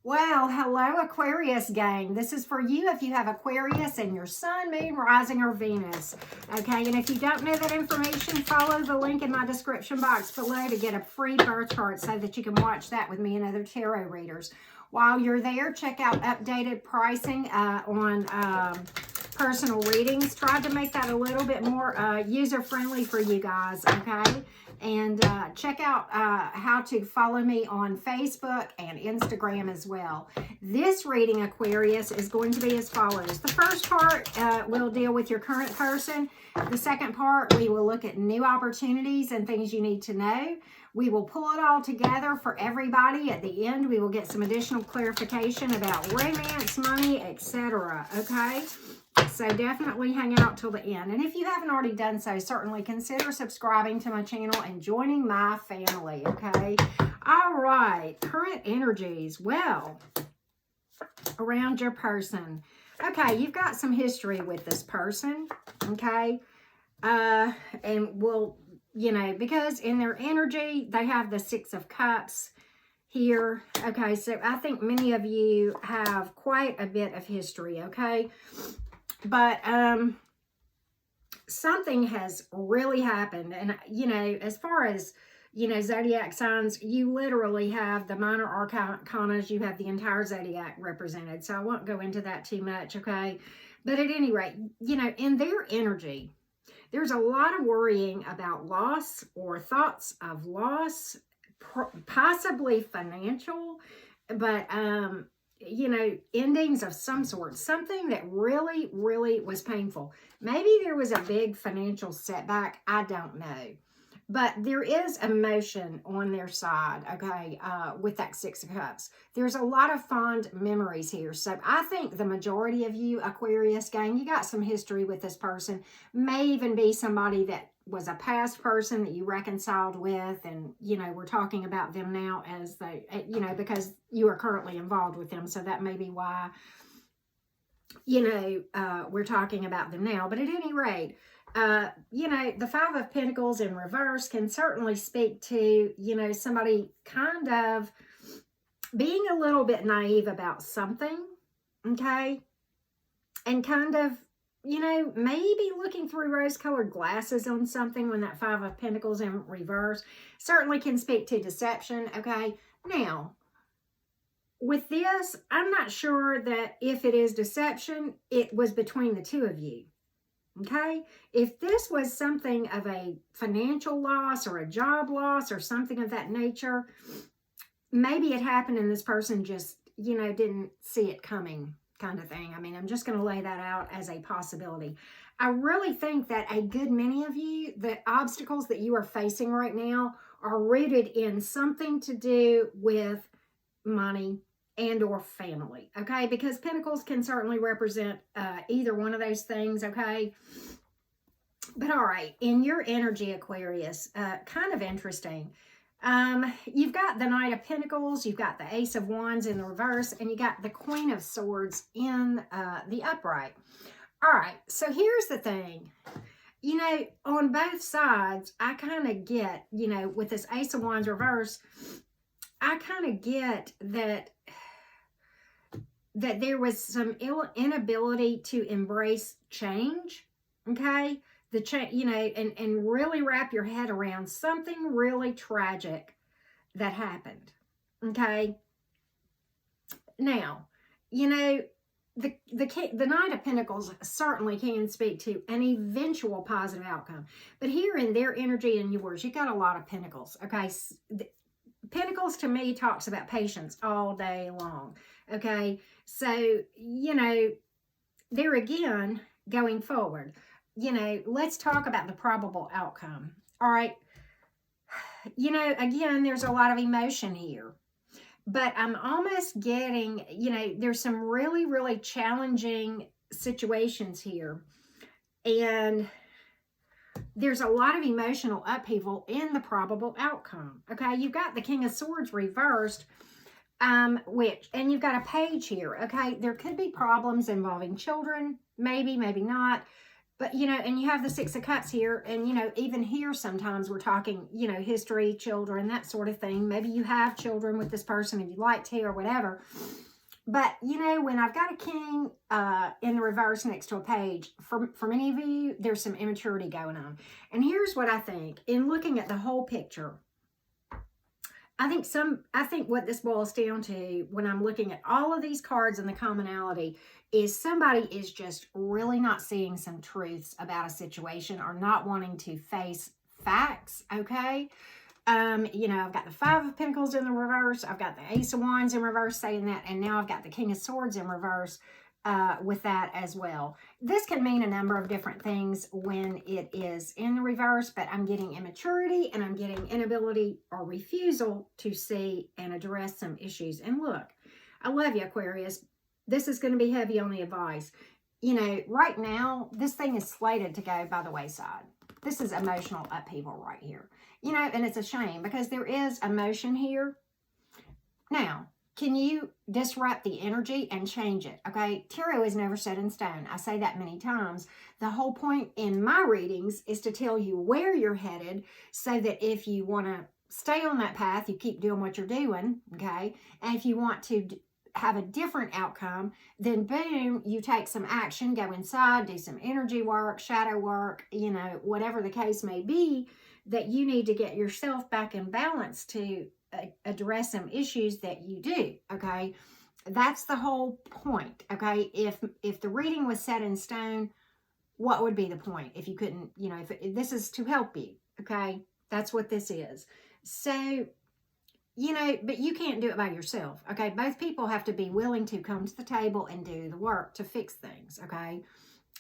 Well, hello Aquarius gang. This is for you if you have Aquarius and your sun, moon, rising, or Venus. Okay, and if you don't know that information, follow the link in my description box below to get a free birth chart so that you can watch that with me and other tarot readers. While you're there, check out updated pricing on personal readings. Tried to make that a little bit more user-friendly for you guys, okay? And check out how to follow me on Facebook and Instagram as well. This reading, Aquarius, is going to be as follows. The first part will deal with your current person. The second part, we will look at new opportunities and things you need to know. We will pull it all together for everybody. At the end, we will get some additional clarification about romance, money, etc. Okay? So definitely hang out till the end. And if you haven't already done so, certainly consider subscribing to my channel and joining my family, okay? All right, current energies. Well, around your person. Okay, you've got some history with this person, okay? And we'll, you know, because in their energy, they have the Six of Cups here. Okay, so I think many of you have quite a bit of history, okay? But something has really happened. And, you know, as far as, you know, zodiac signs, you literally have the minor arcanas. You have the entire zodiac represented. So I won't go into that too much, okay? But at any rate, you know, in their energy, there's a lot of worrying about loss or thoughts of loss, possibly financial, but you know, endings of some sort, something that really, really was painful. Maybe there was a big financial setback. I don't know. But there is emotion on their side, okay, with that Six of Cups. There's a lot of fond memories here. So I think the majority of you, Aquarius gang, you got some history with this person. May even be somebody that was a past person that you reconciled with. And, you know, we're talking about them now as they, you know, because you are currently involved with them. So that may be why, you know, we're talking about them now. But at any rate, you know, the Five of Pentacles in reverse can certainly speak to, you know, somebody kind of being a little bit naive about something, okay? And kind of, you know, maybe looking through rose-colored glasses on something when that Five of Pentacles in reverse certainly can speak to deception, okay? Now, with this, I'm not sure that if it is deception, it was between the two of you. Okay, if this was something of a financial loss or a job loss or something of that nature, maybe it happened and this person just, you know, didn't see it coming kind of thing. I mean, I'm just going to lay that out as a possibility. I really think that a good many of you, the obstacles that you are facing right now are rooted in something to do with money and or family, okay? Because Pentacles can certainly represent either one of those things, okay? But all right, in your energy, Aquarius, kind of interesting. You've got the Knight of Pentacles, you've got the Ace of Wands in the reverse, and you got the Queen of Swords in the upright. All right, so here's the thing. You know, on both sides, I kind of get, you know, with this Ace of Wands reverse, I kind of get that there was some inability to embrace change, okay? The change, you know, and really wrap your head around something really tragic that happened, okay? Now, you know, the Knight of Pentacles certainly can speak to an eventual positive outcome. But here in their energy and yours, you got a lot of Pentacles, okay? Pentacles to me talks about patience all day long, okay? So, you know, there again, going forward, you know, let's talk about the probable outcome, all right? You know, again, there's a lot of emotion here, but I'm almost getting, you know, there's some really, really challenging situations here, and there's a lot of emotional upheaval in the probable outcome, okay? You've got the King of Swords reversed, and you've got a page here, okay? There could be problems involving children, maybe, maybe not. But, you know, and you have the Six of Cups here. And, you know, even here sometimes we're talking, you know, history, children, that sort of thing. Maybe you have children with this person if you'd like to or whatever. But, you know, when I've got a king in the reverse next to a page, for many of you, there's some immaturity going on. And here's what I think. In looking at the whole picture, I think what this boils down to when I'm looking at all of these cards and the commonality is somebody is just really not seeing some truths about a situation or not wanting to face facts, okay? You know, I've got the Five of Pentacles in the reverse. I've got the Ace of Wands in reverse saying that. And now I've got the King of Swords in reverse with that as well. This can mean a number of different things when it is in the reverse, but I'm getting immaturity and I'm getting inability or refusal to see and address some issues. And look, I love you, Aquarius. This is going to be heavy on the advice. You know, right now, this thing is slated to go by the wayside. This is emotional upheaval right here. You know, and it's a shame because there is emotion here. Now, can you disrupt the energy and change it? Okay, tarot is never set in stone. I say that many times. The whole point in my readings is to tell you where you're headed so that if you want to stay on that path, you keep doing what you're doing, okay? And if you want to have a different outcome, then boom, you take some action, go inside, do some energy work, shadow work, you know, whatever the case may be, that you need to get yourself back in balance to address some issues that you do, okay? That's the whole point, okay? If the reading was set in stone, what would be the point if you couldn't, you know, if this is to help you, okay? That's what this is. So, you know, but you can't do it by yourself, okay? Both people have to be willing to come to the table and do the work to fix things, okay?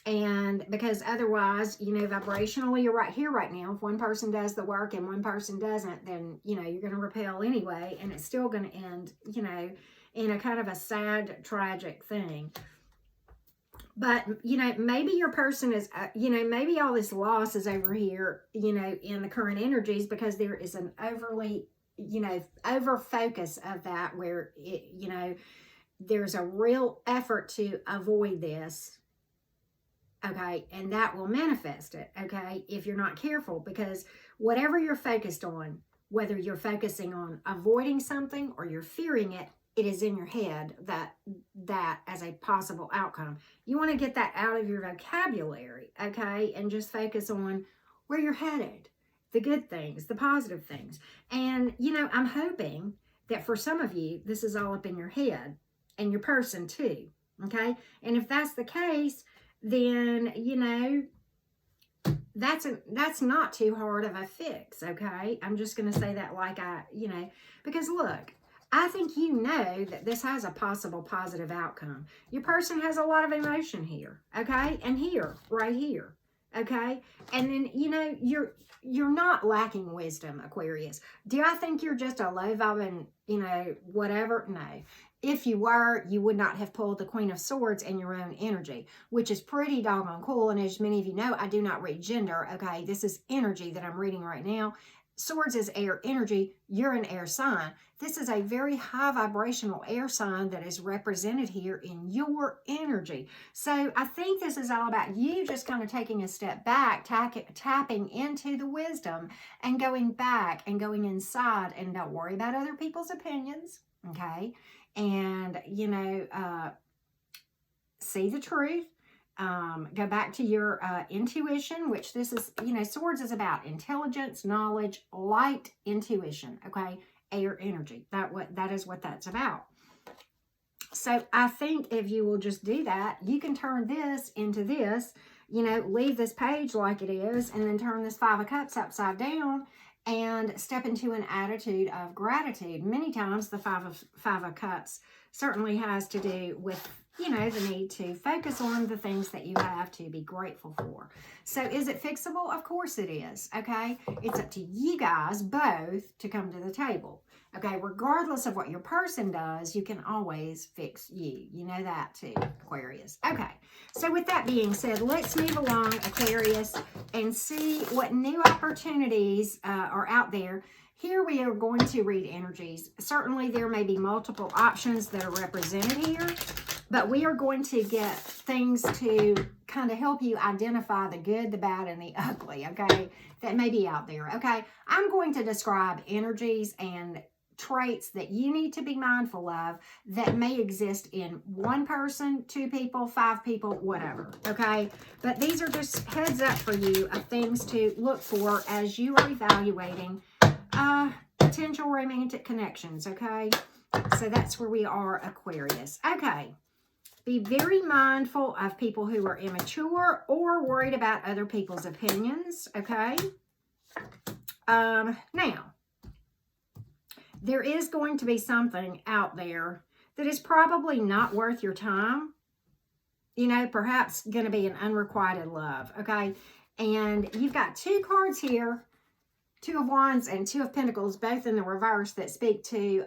And because otherwise, you know, vibrationally, you're right here right now. If one person does the work and one person doesn't, then, you know, you're going to repel anyway. And it's still going to end, you know, in a kind of a sad, tragic thing. But, you know, maybe your person is, you know, maybe all this loss is over here, you know, in the current energies because there is an overly, you know, over focus of that where, it, you know, there's a real effort to avoid this. Okay, and that will manifest it, okay, if you're not careful, because whatever you're focused on, whether you're focusing on avoiding something or you're fearing it, it is in your head that as a possible outcome. You want to get that out of your vocabulary, okay, and just focus on where you're headed, the good things, the positive things. And, you know, I'm hoping that for some of you, this is all up in your head and your person too, okay, and if that's the case, then, you know, that's not too hard of a fix, okay? I'm just going to say that like you know, because look, I think you know that this has a possible positive outcome. Your person has a lot of emotion here, okay? And here, right here, okay? And then, you know, you're not lacking wisdom, Aquarius. Do I think you're just a low vibing, you know, whatever? No. If you were, you would not have pulled the Queen of Swords in your own energy, which is pretty doggone cool. And as many of you know, I do not read gender, okay? This is energy that I'm reading right now. Swords is air energy. You're an air sign. This is a very high vibrational air sign that is represented here in your energy. So I think this is all about you just kind of taking a step back, tapping into the wisdom and going back and going inside, and don't worry about other people's opinions, okay? And, you know, see the truth. Go back to your intuition, which this is, you know, Swords is about intelligence, knowledge, light, intuition, okay? Air energy. That is what that's about. So I think if you will just do that, you can turn this into this, you know, leave this page like it is, and then turn this Five of Cups upside down and step into an attitude of gratitude. Many times the Five of Cups certainly has to do with, you know, the need to focus on the things that you have to be grateful for. So is it fixable? Of course it is, okay? It's up to you guys both to come to the table, okay? Regardless of what your person does, you can always fix you. You know that too, Aquarius. Okay, so with that being said, let's move along, Aquarius, and see what new opportunities are out there. Here we are going to read energies. Certainly there may be multiple options that are represented here. But we are going to get things to kind of help you identify the good, the bad, and the ugly, okay, that may be out there, okay? I'm going to describe energies and traits that you need to be mindful of that may exist in one person, two people, five people, whatever, okay? But these are just heads up for you of things to look for as you are evaluating potential romantic connections, okay? So that's where we are, Aquarius. Okay. Be very mindful of people who are immature or worried about other people's opinions, okay? Now, there is going to be something out there that is probably not worth your time. You know, perhaps going to be an unrequited love, okay? And you've got two cards here, Two of Wands and Two of Pentacles, both in the reverse, that speak to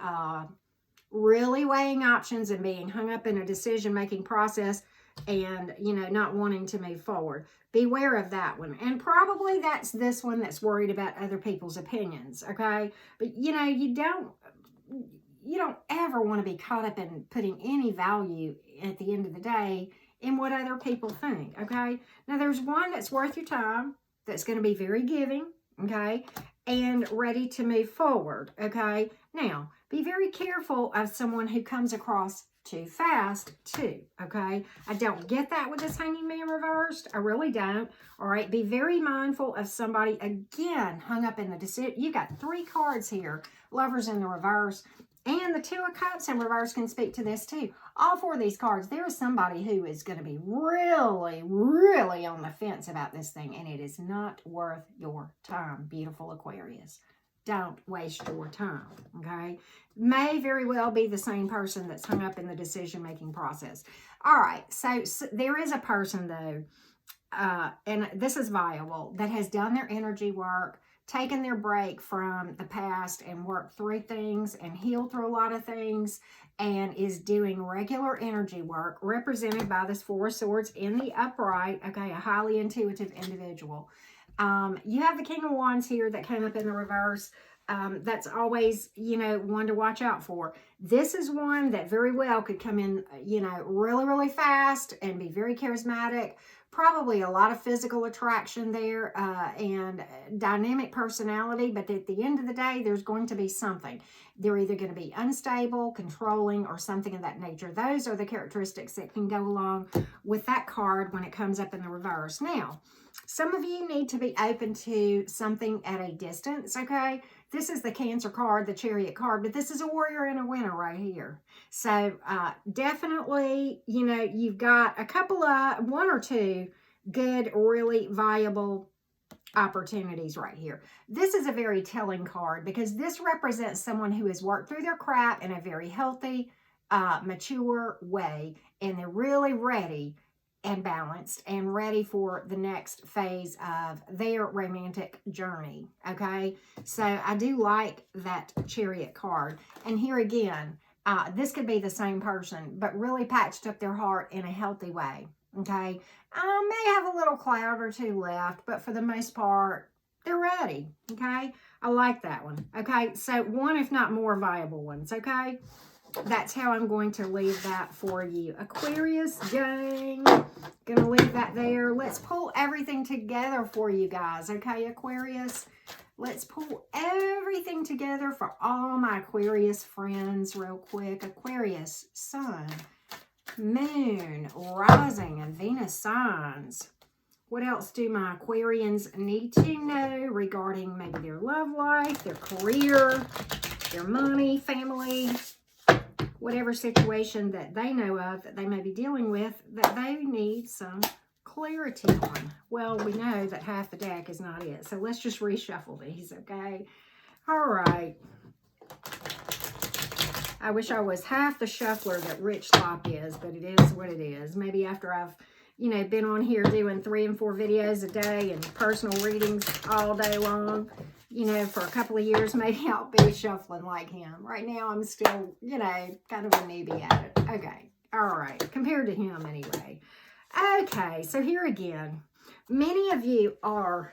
really weighing options and being hung up in a decision-making process and, you know, not wanting to move forward. Beware of that one. And probably that's this one that's worried about other people's opinions, okay? But, you know, you don't ever want to be caught up in putting any value at the end of the day in what other people think, okay? Now, there's one that's worth your time, that's going to be very giving, okay, and ready to move forward, okay? Now, be very careful of someone who comes across too fast, too, okay? I don't get that with this Hanging Man reversed. I really don't. All right, be very mindful of somebody, again, hung up in the decision. You got three cards here, Lovers in the reverse, and the Two of Cups in reverse can speak to this, too. All four of these cards, there is somebody who is going to be really, really on the fence about this thing, and it is not worth your time, beautiful Aquarius. Don't waste your time, okay? May very well be the same person that's hung up in the decision-making process. All right, so there is a person, though, and this is viable, that has done their energy work, taken their break from the past and worked through things and healed through a lot of things and is doing regular energy work, represented by this Four of Swords in the upright, okay, a highly intuitive individual. You have the King of Wands here that came up in the reverse. That's always, you know, one to watch out for. This is one that very well could come in, you know, really, really fast and be very charismatic. Probably a lot of physical attraction there and dynamic personality. But at the end of the day, there's going to be something. They're either going to be unstable, controlling, or something of that nature. Those are the characteristics that can go along with that card when it comes up in the reverse. Now, some of you need to be open to something at a distance, okay? This is the Cancer card, the Chariot card, but this is a warrior and a winner right here. So definitely, you know, you've got a couple of, one or two good, really viable opportunities right here. This is a very telling card because this represents someone who has worked through their crap in a very healthy, mature way, and they're really ready and balanced and ready for the next phase of their romantic journey, okay? So I do like that Chariot card. And here again, this could be the same person, but really patched up their heart in a healthy way, okay? May have a little cloud or two left, but for the most part, they're ready, okay? I like that one, okay? So one, if not more, viable ones, okay? That's how I'm going to leave that for you. Aquarius gang, gonna leave that there. Let's pull everything together for you guys, okay, Aquarius? Let's pull everything together for all my Aquarius friends real quick. Aquarius, Sun, Moon, Rising, and Venus signs. What else do my Aquarians need to know regarding maybe their love life, their career, their money, family, whatever situation that they know of that they may be dealing with that they need some clarity on? Well, we know that half the deck is not it. So let's just reshuffle these, okay? All right. I wish I was half the shuffler that Rich Lop is, but it is what it is. Maybe after I've, you know, been on here doing 3 and 4 videos a day and personal readings all day long, you know, for a couple of years, maybe I'll be shuffling like him. Right now, I'm still, you know, kind of a newbie at it. Okay. All right. Compared to him, anyway. Okay. So here again, many of you are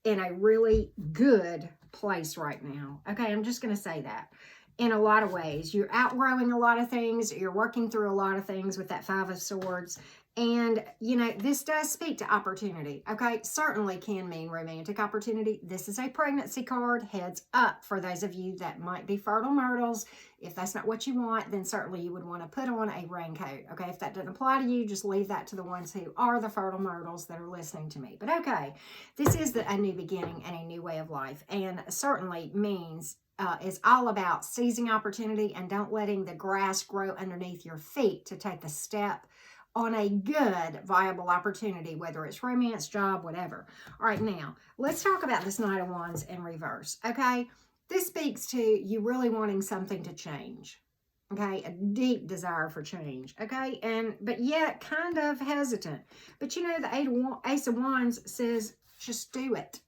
in a really good place right now. Okay. I'm just going to say that. in a lot of ways. You're outgrowing a lot of things. You're working through a lot of things with that Five of Swords. And, you know, this does speak to opportunity, okay? Certainly can mean romantic opportunity. This is a pregnancy card. Heads up for those of you that might be fertile myrtles. If that's not what you want, then certainly you would want to put on a raincoat, okay? If that doesn't apply to you, just leave that to the ones who are the fertile myrtles that are listening to me. But, okay, this is a new beginning and a new way of life. And certainly means is all about seizing opportunity and don't letting the grass grow underneath your feet to take the step on a good, viable opportunity, whether it's romance, job, whatever. All right, now, let's talk about this Knight of Wands in reverse, okay? This speaks to you really wanting something to change, okay? A deep desire for change, okay? But yet kind of hesitant. But, you know, the Ace of Wands says, just do it.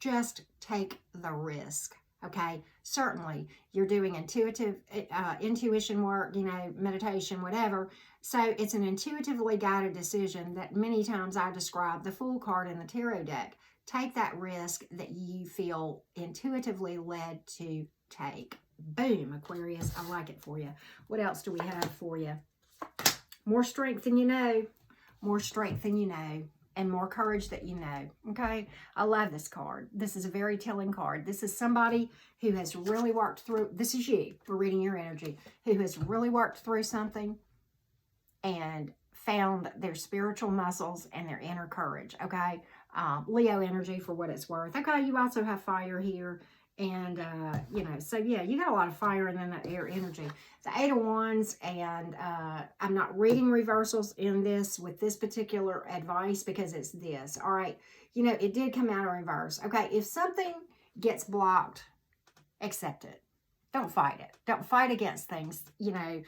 Just take the risk. Okay, certainly you're doing intuition work, you know, meditation, whatever. So it's an intuitively guided decision that many times I describe the Fool card in the tarot deck. Take that risk that you feel intuitively led to take. Boom, Aquarius, I like it for you. What else do we have for you? More strength than you know. More strength than you know. And more courage that you know, okay? I love this card. This is a very telling card. This is somebody who has really worked through, this is you, for reading your energy, who has really worked through something and found their spiritual muscles and their inner courage, okay? Leo energy for what it's worth. Okay, you also have fire here. And, you know, so yeah, you got a lot of fire and then that air energy. The Eight of Wands, and I'm not reading reversals in this with this particular advice because it's this. All right, you know, it did come out in reverse. Okay, if something gets blocked, accept it. Don't fight it. Don't fight against things. You know,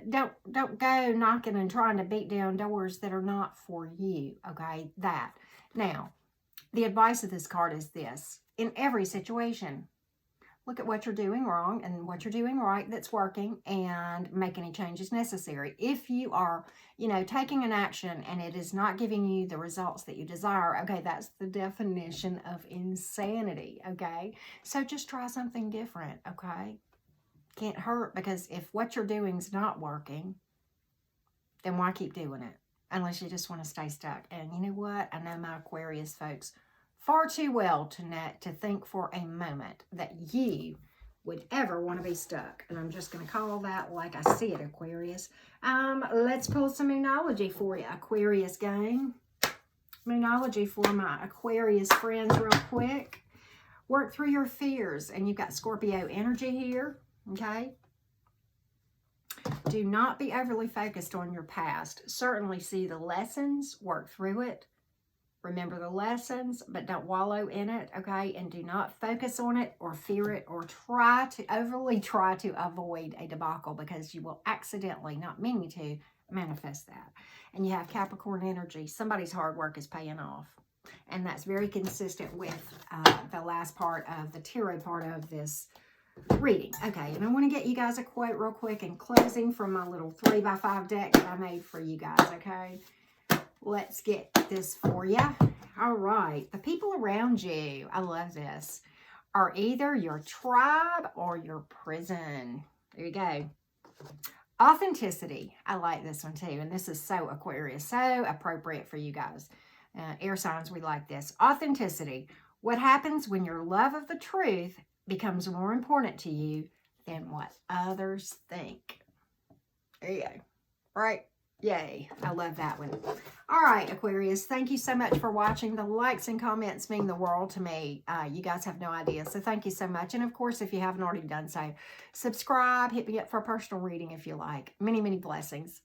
don't go knocking and trying to beat down doors that are not for you. Okay, that. Now, the advice of this card is this. In every situation, look at what you're doing wrong and what you're doing right that's working and make any changes necessary. If you are, you know, taking an action and it is not giving you the results that you desire, okay, that's the definition of insanity, okay? So just try something different, okay? Can't hurt, because if what you're doing is not working, then why keep doing it? Unless you just want to stay stuck. And you know what? I know my Aquarius folks far too well to think for a moment that you would ever want to be stuck. And I'm just going to call that like I see it, Aquarius. Let's pull some Moonology for you, Aquarius gang. Moonology for my Aquarius friends real quick. Work through your fears. And you've got Scorpio energy here, okay? Do not be overly focused on your past. Certainly see the lessons, work through it. Remember the lessons, but don't wallow in it, okay? And do not focus on it or fear it or overly try to avoid a debacle, because you will accidentally, not meaning to, manifest that. And you have Capricorn energy. Somebody's hard work is paying off. And that's very consistent with the last part of the tarot part of this reading. Okay, and I want to get you guys a quote real quick in closing from my little 3x5 deck that I made for you guys, okay? Let's get this for you. All right. The people around you, I love this, are either your tribe or your prison. There you go. Authenticity. I like this one too. And this is so Aquarius, so appropriate for you guys. Air signs, we like this. Authenticity. What happens when your love of the truth becomes more important to you than what others think? There you go. Right? Yay. I love that one. All right, Aquarius, thank you so much for watching. The likes and comments mean the world to me. You guys have no idea. So thank you so much. And of course, if you haven't already done so, subscribe, hit me up for a personal reading if you like. Many, many blessings.